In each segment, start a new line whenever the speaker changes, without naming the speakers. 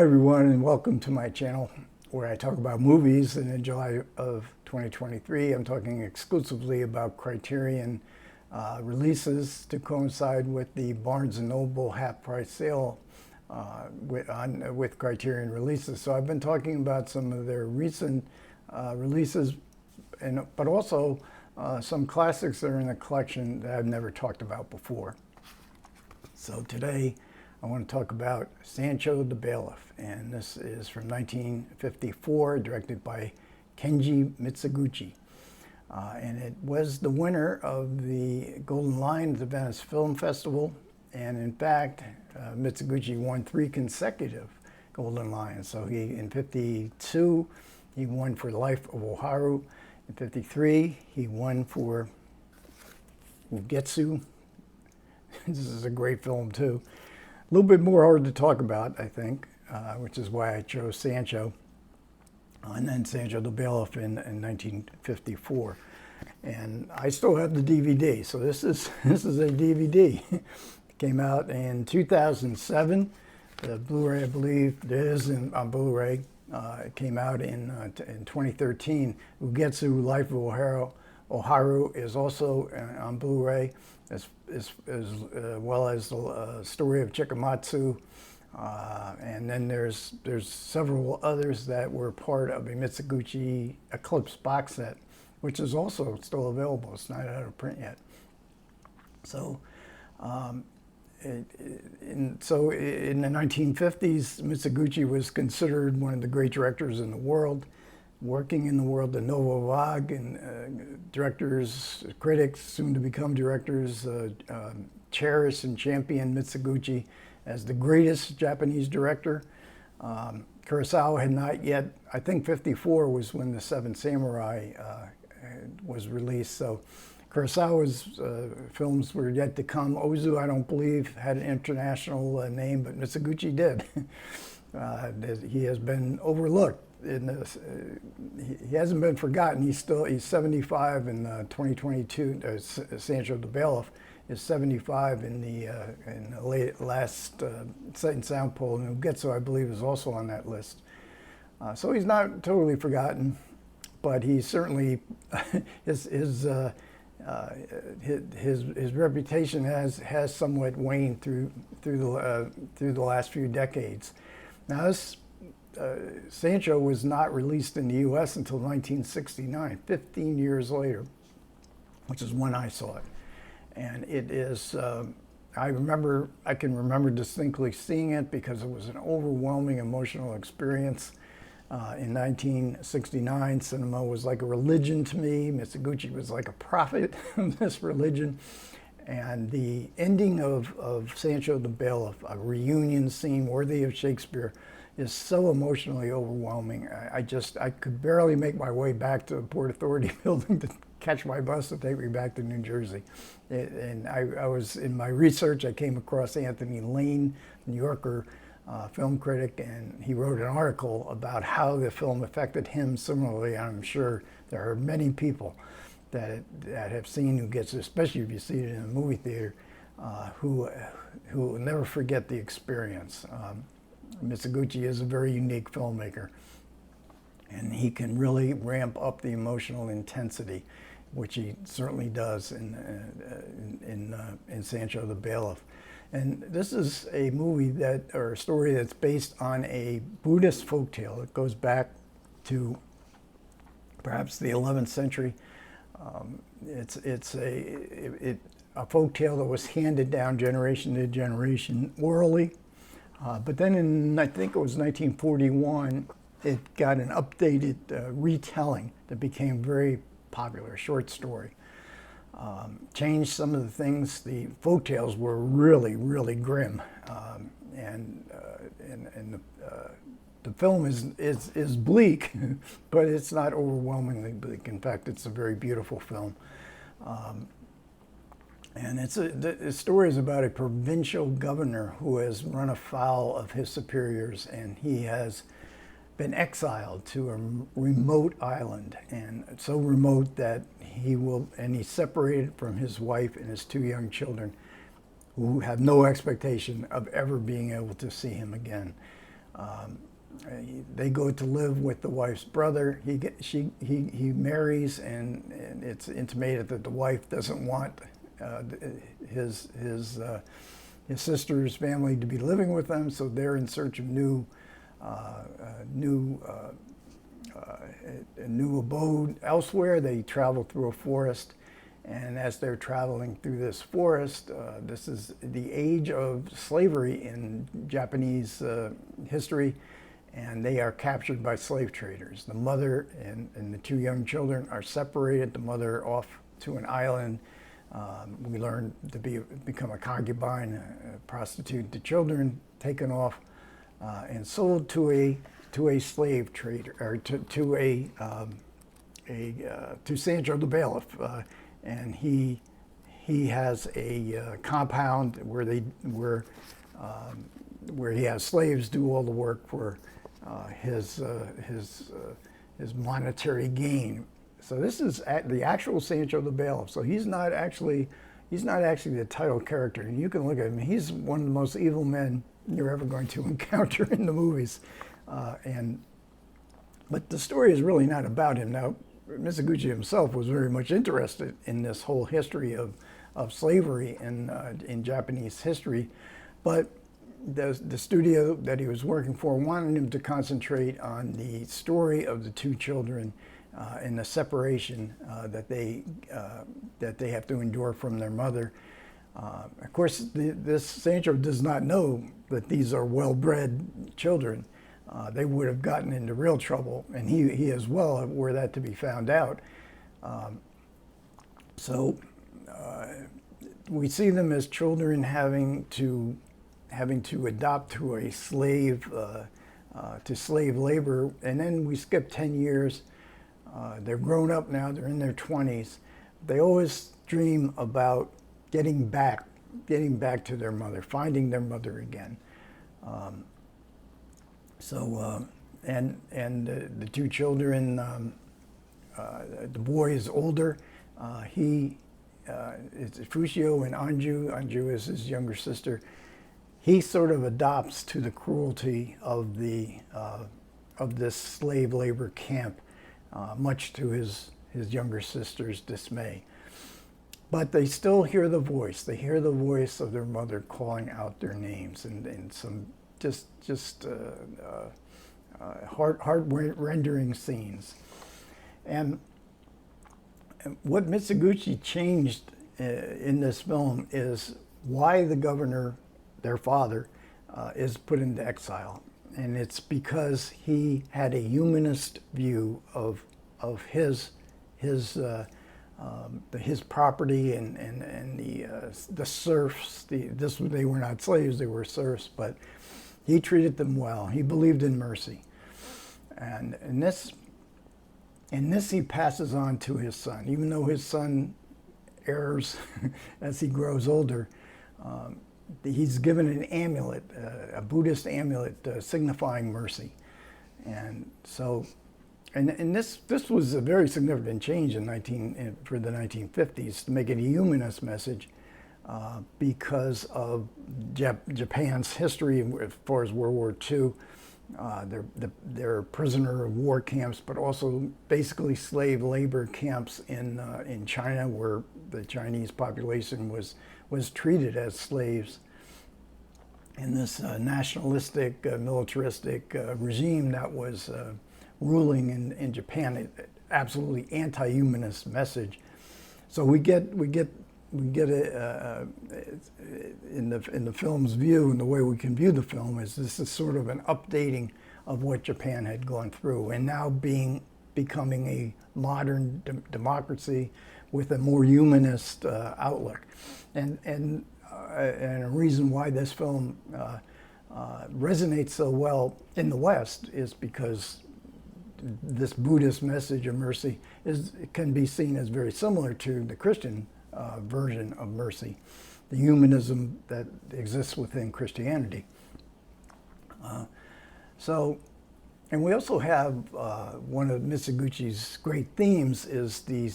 Hi everyone, and welcome to my channel where I talk about movies. And in July of 2023 I'm talking exclusively about Criterion releases to coincide with the Barnes & Noble half-price sale with Criterion releases. So I've been talking about some of their recent releases, but also some classics that are in the collection that I've never talked about before. So today I want to talk about Sansho the Bailiff, and this is from 1954, directed by Kenji Mizoguchi. And it was the winner of the Golden Lion at the Venice Film Festival, and in fact, Mizoguchi won 3 consecutive Golden Lions. So in 52, he won for Life of Oharu. In 53, he won for Ugetsu. This is a great film too. A little bit more hard to talk about, I think, which is why I chose Sansho, and then Sansho the Bailiff in 1954. And I still have the DVD, so this is a DVD. It came out in 2007. The Blu-ray, I believe, it is on Blu-ray. It came out in 2013. Ugetsu, Life of Oharu is also on Blu-ray, as well as the story of Chikamatsu, and then there's several others that were part of a Mizoguchi Eclipse box set, which is also still available. It's not out of print yet. So, in the 1950s, Mizoguchi was considered one of the great directors in the world. Working in the world of Nouveau Vague, and directors, critics, soon to become directors, cherish and champion Mizoguchi as the greatest Japanese director. Kurosawa had not yet, I think 54 was when The Seven Samurai was released, so Kurosawa's films were yet to come. Ozu, I don't believe, had an international name, but Mizoguchi did. He has been overlooked. He hasn't been forgotten. He's 75 in 2022. Sansho the Bailiff is 75 in the last Sight and Sound poll, and Ugetsu, I believe, is also on that list. So he's not totally forgotten, but he certainly his reputation has somewhat waned through the last few decades. Now this. Sansho was not released in the U.S. until 1969, 15 years later, which is when I saw it. And it is, I can remember distinctly seeing it because it was an overwhelming emotional experience. In 1969, cinema was like a religion to me. Mizoguchi was like a prophet of this religion. And the ending of Sansho the Bailiff, a reunion scene worthy of Shakespeare, is so emotionally overwhelming. I could barely make my way back to the Port Authority building to catch my bus to take me back to New Jersey. And I was, in my research, I came across Anthony Lane, New Yorker film critic, and he wrote an article about how the film affected him similarly. I'm sure there are many people that have seen Ugetsu, especially if you see it in a movie theater, who will never forget the experience. Mizoguchi is a very unique filmmaker, and he can really ramp up the emotional intensity, which he certainly does in Sansho the Bailiff. And this is a movie or a story that's based on a Buddhist folktale. It goes back to perhaps the 11th century. It's a folktale that was handed down generation to generation orally. But then in, I think it was 1941, it got an updated retelling that became very popular, short story. Changed some of the things. The folktales were really, really grim. The film is bleak, but it's not overwhelmingly bleak. In fact, it's a very beautiful film. And the story is about a provincial governor who has run afoul of his superiors, and he has been exiled to a remote island, and so remote that he's separated from his wife and his 2 young children, who have no expectation of ever being able to see him again. They go to live with the wife's brother. He marries, and it's intimated that the wife doesn't want his sister's family to be living with them, so they're in search of a new abode elsewhere. They travel through a forest, and as they're traveling through this forest, this is the age of slavery in Japanese history, and they are captured by slave traders. The mother and the two young children are separated. The mother off to an island. We learn to become a concubine, a prostitute. The children taken off and sold to a slave trader, or to Sancho the bailiff, and he has a compound where he has slaves do all the work for his monetary gain. So this is the actual Sancho the bailiff. So he's not actually the title character, and you can look at him. He's one of the most evil men you're ever going to encounter in the movies. But the story is really not about him. Now, Mizoguchi himself was very much interested in this whole history of slavery in Japanese history, but the studio that he was working for wanted him to concentrate on the story of the two children and the separation that they have to endure from their mother. Of course, this Sancho does not know that these are well-bred children. They would have gotten into real trouble, and he as well, were that to be found out. So we see them as children having to adopt to a slave, to slave labor, and then we skip 10 years. They're grown up now, they're in their 20s. They always dream about getting back to their mother, finding their mother again. The two children, the boy is older. It's Fushio and Anju. Anju is his younger sister. He sort of adopts to the cruelty of this slave labor camp, much to his younger sister's dismay. But they still hear the voice. They hear the voice of their mother calling out their names, and some heart-rendering scenes. And what Mizoguchi changed in this film is why the governor, their father, is put into exile. And it's because he had a humanist view of his property and the serfs. They were not slaves; they were serfs, but he treated them well. He believed in mercy, and in this he passes on to his son. Even though his son errs as he grows older, he's given an amulet, a Buddhist amulet signifying mercy, and so. And this was a very significant change for the 1950s to make it a humanist message because of Japan's history as far as World War II. Their prisoner of war camps, but also basically slave labor camps in China, where the Chinese population was treated as slaves. And this nationalistic, militaristic regime that was ruling in Japan, an absolutely anti-humanist message. So we get a in the film's view, and the way we can view the film is this is sort of an updating of what Japan had gone through, and now becoming a modern democracy with a more humanist outlook, and a reason why this film resonates so well in the West is because this Buddhist message of mercy can be seen as very similar to the Christian version of mercy, the humanism that exists within Christianity. And we also have one of Mizoguchi's great themes is the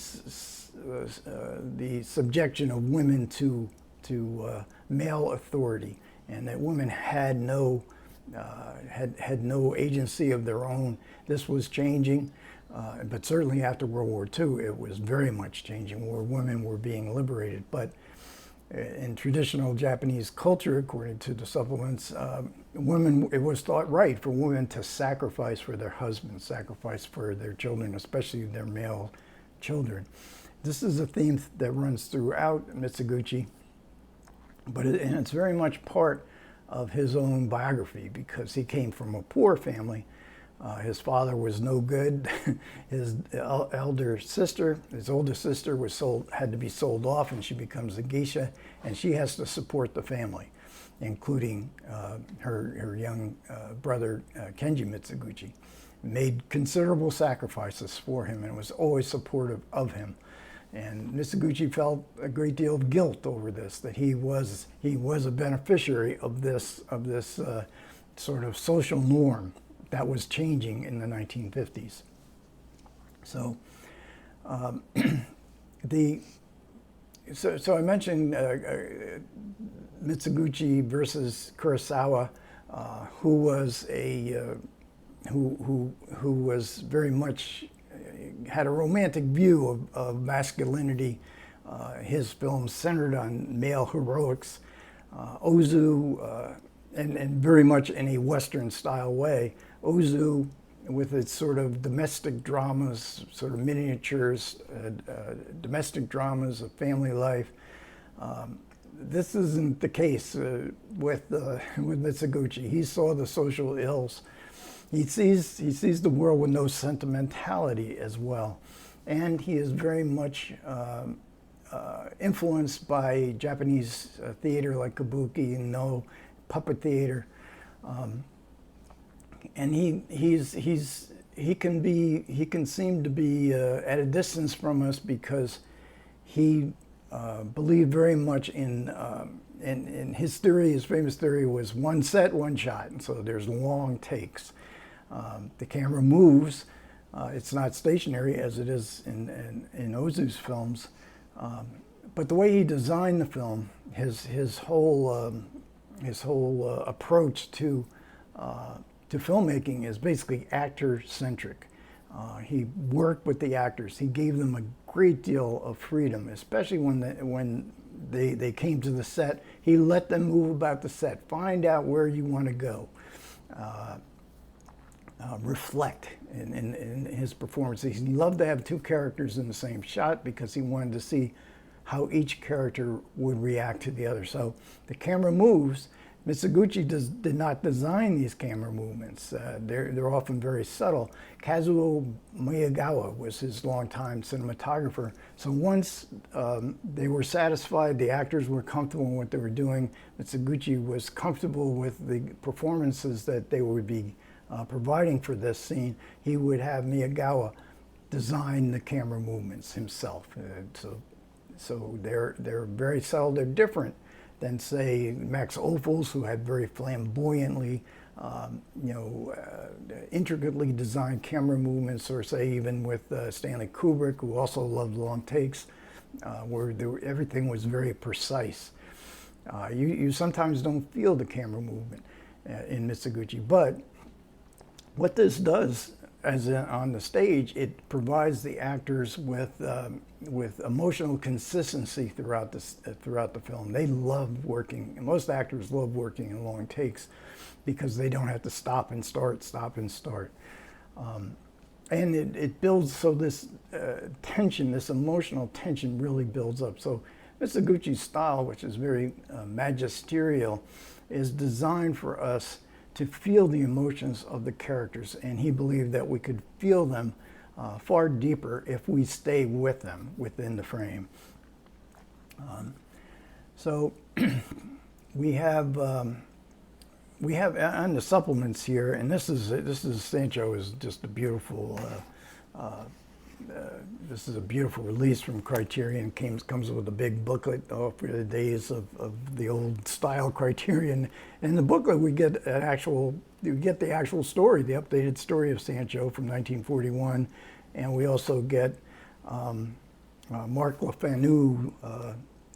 subjection of women to male authority, and that women had no had no agency of their own. This was changing, but certainly after World War II, it was very much changing, where women were being liberated. But in traditional Japanese culture, according to the supplements, women, it was thought right for women to sacrifice for their husbands, sacrifice for their children, especially their male children. This is a theme that runs throughout Mizoguchi, and it's very much part of his own biography, because he came from a poor family. His father was no good. His elder sister, his oldest sister, had to be sold off, and she becomes a geisha, and she has to support the family, including her young brother, Kenji Mizoguchi. Made considerable sacrifices for him and was always supportive of him. And Mizoguchi felt a great deal of guilt over this, that he was a beneficiary of this sort of social norm that was changing in the 1950s. So, so I mentioned Mizoguchi versus Kurosawa, who was who was very much had a romantic view of masculinity. His films centered on male heroics. Ozu, and very much in a Western style way. Ozu, with its sort of domestic dramas, sort of miniatures, domestic dramas of family life. This isn't the case with Mizoguchi. He saw the social ills. He sees the world with no sentimentality as well, and he is very much influenced by Japanese theater like kabuki and no puppet theater, and he can seem to be at a distance from us, because he believed very much in his theory. His famous theory was one set, one shot, and so there's long takes. The camera moves. It's not stationary as it is in Ozu's films, but the way he designed the film, his whole approach to filmmaking is basically actor-centric. He worked with the actors. He gave them a great deal of freedom, especially when they came to the set. He let them move about the set, find out where you want to go. Reflect in his performances. He loved to have two characters in the same shot, because he wanted to see how each character would react to the other. So the camera moves. Mizoguchi did not design these camera movements. They're often very subtle. Kazuo Miyagawa was his longtime cinematographer. So once they were satisfied, the actors were comfortable in what they were doing, Mizoguchi was comfortable with the performances that they would be providing for this scene, he would have Miyagawa design the camera movements himself. So they're very subtle. They're different than, say, Max Ophuls, who had very flamboyantly, intricately designed camera movements, or say even with Stanley Kubrick, who also loved long takes, where everything was very precise. You sometimes don't feel the camera movement in Mizoguchi, but what this does, on the stage, it provides the actors with emotional consistency throughout the film. They love working, and most actors love working in long takes, because they don't have to stop and start, and it builds, so this tension, this emotional tension, really builds up. So Mizoguchi's style, which is very magisterial, is designed for us to feel the emotions of the characters, and he believed that we could feel them far deeper if we stay with them within the frame. So we have on the supplements here, and this is Sansho is just a beautiful. This is a beautiful release from Criterion. Comes with a big booklet for the days of the old style Criterion. In the booklet, we get the actual story, the updated story of Sansho from 1941, and we also get Mark LaFanu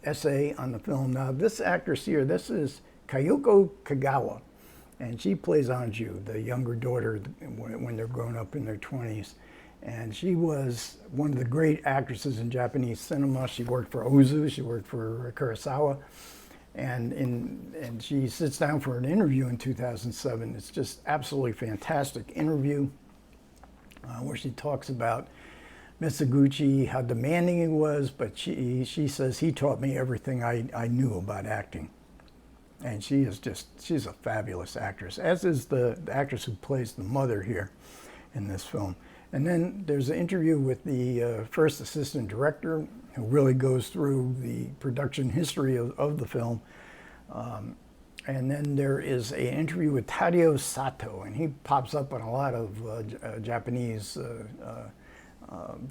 essay on the film. Now, this actress here, this is Kayoko Kagawa. and she plays Anju, the younger daughter, when they're grown up in their 20s. And she was one of the great actresses in Japanese cinema. She worked for Ozu, she worked for Kurosawa, and she sits down for an interview in 2007. It's just absolutely fantastic interview where she talks about Mizoguchi, how demanding he was, but she says he taught me everything I knew about acting. And she's a fabulous actress, as is the actress who plays the mother here in this film. And then there's an interview with the first assistant director, who really goes through the production history of the film. And then there is an interview with Tadao Sato, and he pops up on a lot of Japanese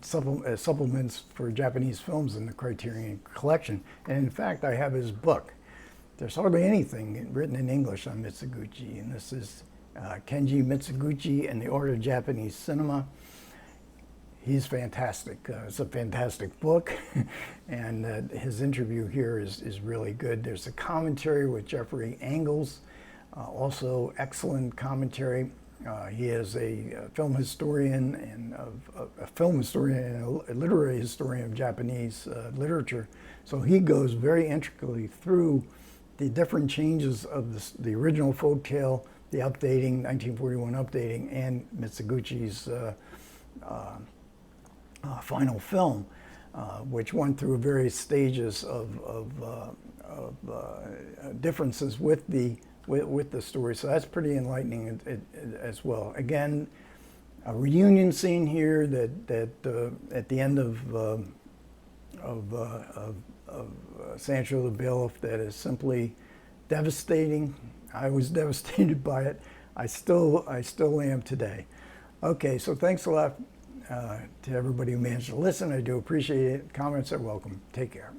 supplements for Japanese films in the Criterion collection. And in fact, I have his book. There's hardly anything written in English on Mizoguchi, and this is Kenji Mizoguchi and the Art of Japanese Cinema. He's fantastic. It's a fantastic book, and his interview here is really good. There's a commentary with Jeffrey Angles, also excellent commentary. He is a film historian and a literary historian of Japanese literature. So he goes very intricately through the different changes of the original folktale, the updating, 1941 updating, and Mizoguchi's final film, which went through various stages of differences with the story. So that's pretty enlightening as well. Again, a reunion scene here that at the end of Sansho the Bailiff that is simply devastating. I was devastated by it. I still am today. Okay, so thanks a lot to everybody who managed to listen. I do appreciate it. Comments are welcome. Take care.